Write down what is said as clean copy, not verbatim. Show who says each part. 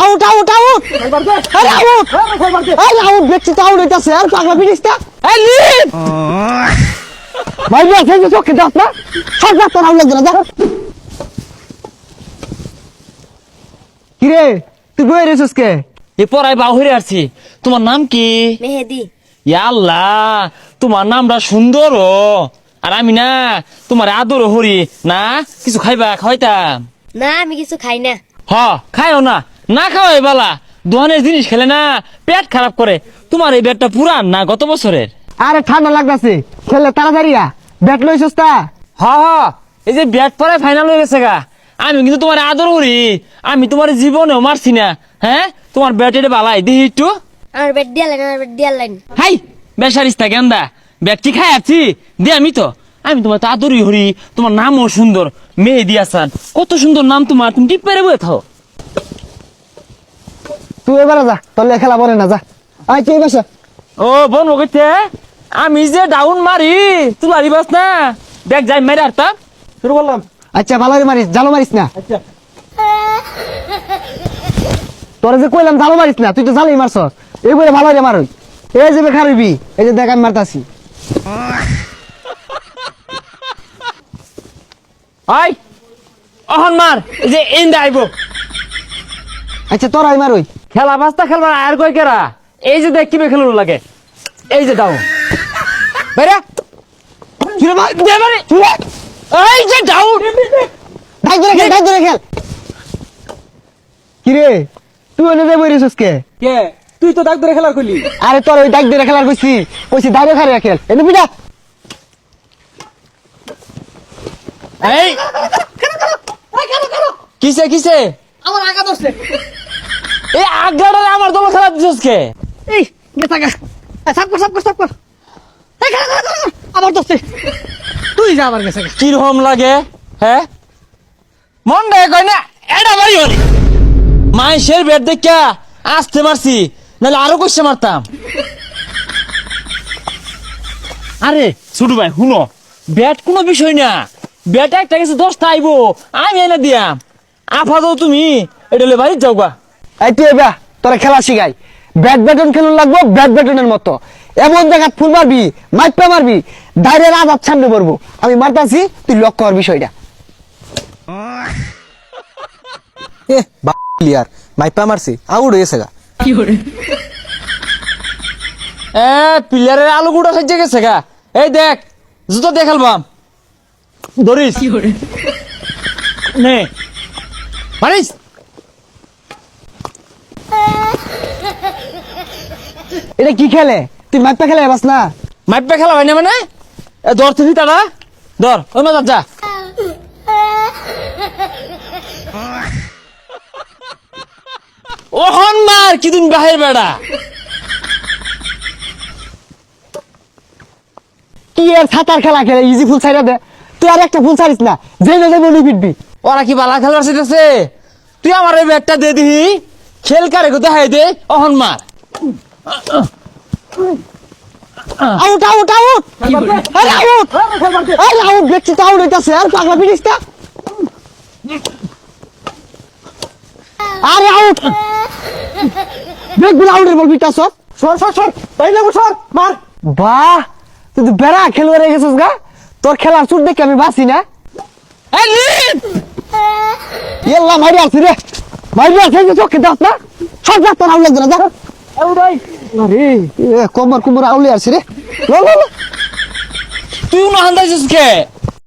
Speaker 1: Out out out আরে out আরে out দেখছি তো আউট হইতাছে আর পাগলা পিটিসটা এই লিড ভাই ভাই সেই চোখে দাও না সব দাও তোর আউট লাগবে না যা কি রে তুই বই রেছিস কে
Speaker 2: এ পড়াই বাহিরে আসছি। তোমার নাম কি?
Speaker 3: মেহেদি।
Speaker 2: ইয়া আল্লাহ, তোমার নামটা সুন্দর। আর আমি না তোমার আদর হরি না, কিছু খাইবা খাইতাম
Speaker 3: না আমি কিছু খাই না।
Speaker 2: হ খাইও না, না খাওয়াই বালা। দোকানের জিনিস খেলে না পেট খারাপ করে। তোমার এই ব্যাটটা পুরান না গত বছরের?
Speaker 1: আরে ঠান্ডা লাগতাছে খেলে তাড়াতাড়ি ব্যাট লইছস তা
Speaker 2: হ হ, এই যে ব্যাট পরে ফাইনাল হয়ে গেছে গা। আমি কিন্তু তোমার আদর করি, আমি তোমার জীবনেও মারছি না। হ্যাঁ, তোমার ব্যাট এটা বালাই দেখি একটু।
Speaker 3: আমার বেড দিয়ে লাইন, আমার বেড দিয়ে লাইন।
Speaker 2: হাই বেসারিস্তা গেন্দা, ব্যাট কি খাই আছি দে আমি তো। আমি তোমার তো আদরই হরি, তোমার নামও সুন্দর, মেহেদি হাসান। কত সুন্দর নাম তোমার, তুমি টিপ পেরে বয়ে থাও।
Speaker 1: তুই এবারে যা তোর খেলা পরে না যা আয় তুই বসা
Speaker 2: ও বোন ওকে, আমি যে ডাউন মারি তুই মারিবাস না, ব্যাগ যাই মেরে আরতাম। শুরু করলাম।
Speaker 1: আচ্ছা ভালো মারিস জালো মারিস না
Speaker 2: আচ্ছা
Speaker 1: তোরা যে কইলাম জালো মারিস না, তুই তো জালোই মারছ। এই বলে ভালো রে মারই, এই যে খারিবি, এই যে দেখ আমি মারতাছি।
Speaker 2: আই অহন মার, এই যে এন্ড আইব।
Speaker 1: আচ্ছা তোরাই মারই
Speaker 2: খেলা বাস্তা খেলবার আর কই কেরা, এই যে দেখ কিবে খেলুন লাগে। এই যে ডাউন
Speaker 1: বাইরে চুরে মার দে মারে চুরে
Speaker 2: এই যে ডাউন।
Speaker 1: ডাক ধরে খেল কি রে তুই ওনে দে বইরিছস কে
Speaker 4: কে তুই তো দাগ ধরে খেলা করলি।
Speaker 1: আরে তোর ওই ডাক ধরে খেলার কইছি কইছি দাঁড়িয়ে খারে খেল এনে বিটা
Speaker 2: এই কিসে কিসে
Speaker 4: আমার আগা ধরছে।
Speaker 2: এই আগাড়া আমার দল খেলা দিছস কে?
Speaker 4: এই বেটাকা সাপ কর এই খেলা আমার ধরছে। তুই যা আমার কাছে।
Speaker 2: কি রকম লাগে হ্যাঁ, মন রে কই না এটা মারি হলি মাইশের ব্যাট দেখা আসতে মারছি, নাহলে আরো কইছে মারতাম। আরে ছোট ভাই শুনো, ব্যাট কোনো বিষয় না, ব্যাট একটা কিছু 10টা আইবো, আমি এনে দিয়াম। আপাতত তুমি এটা লে বাড়ি যাও গা।
Speaker 1: এই তুই এবা তোরা খেলা শিখাই, ব্যাডমিন্টন খেলুন লাগবো ব্যাডমিন্টনের মতো। এমন জায়গা ফুল মারবি মাইপা মারবি দাঁড়িয়ে রাত সামনে পড়বো, আমি মারতাছি তুই লক্ষ্য কর বিষয়টা।
Speaker 4: ক্লিয়ার মাইপা মারছি আউট হয়েছে গা।
Speaker 2: এ প্লেয়ারের আলু গুড়া সাজে গেছে গা। এই দেখ জুতো দেখালবাম, ধরিস নে মারিস।
Speaker 1: এটা কি খেলে তুই মাইপা খেলে বাস না
Speaker 2: মাইপে খেলা হয় না মানে? এ ধর তুই তারা ধর ওই মাছ যা। ওহন মার কি তুমি বাহির বেড়া।
Speaker 1: কি এর সাঁতার খেলা খেলে ইজি ফুল সাইডা দে, তুই আর একটা ফুল সারিস না যে না যাবে উনি পিটবি।
Speaker 2: ওরা কি বালা খেলার শিখেছে? তুই আমার এই ব্যাটটা দে দিহি, খেল কারে দেখাই দে। অহন মার
Speaker 1: আউট আউট আউট আরে আউট আরে আউট দেখছি তো আউট হইতাছে আর পাগলা পিটিসটা আরে আউট দেখবি আউটের বল পিটাছ
Speaker 4: সর তাই না সর মার।
Speaker 1: বাহ তুই তো বেড়া খেলোয়াড় হয়ে গেছিস গা, তোর খেলার চুট দেখে আমি বাঁচি না।
Speaker 2: এই লিড
Speaker 1: ইয়াল্লা মারি আসছি রে, মারি আসছি চোখে দাস না সব যা তোর আউট লাগবে না যা। আরে কোমর কুমর আউলে আসছি রে।
Speaker 2: তুই না হান্দাইছিস কে?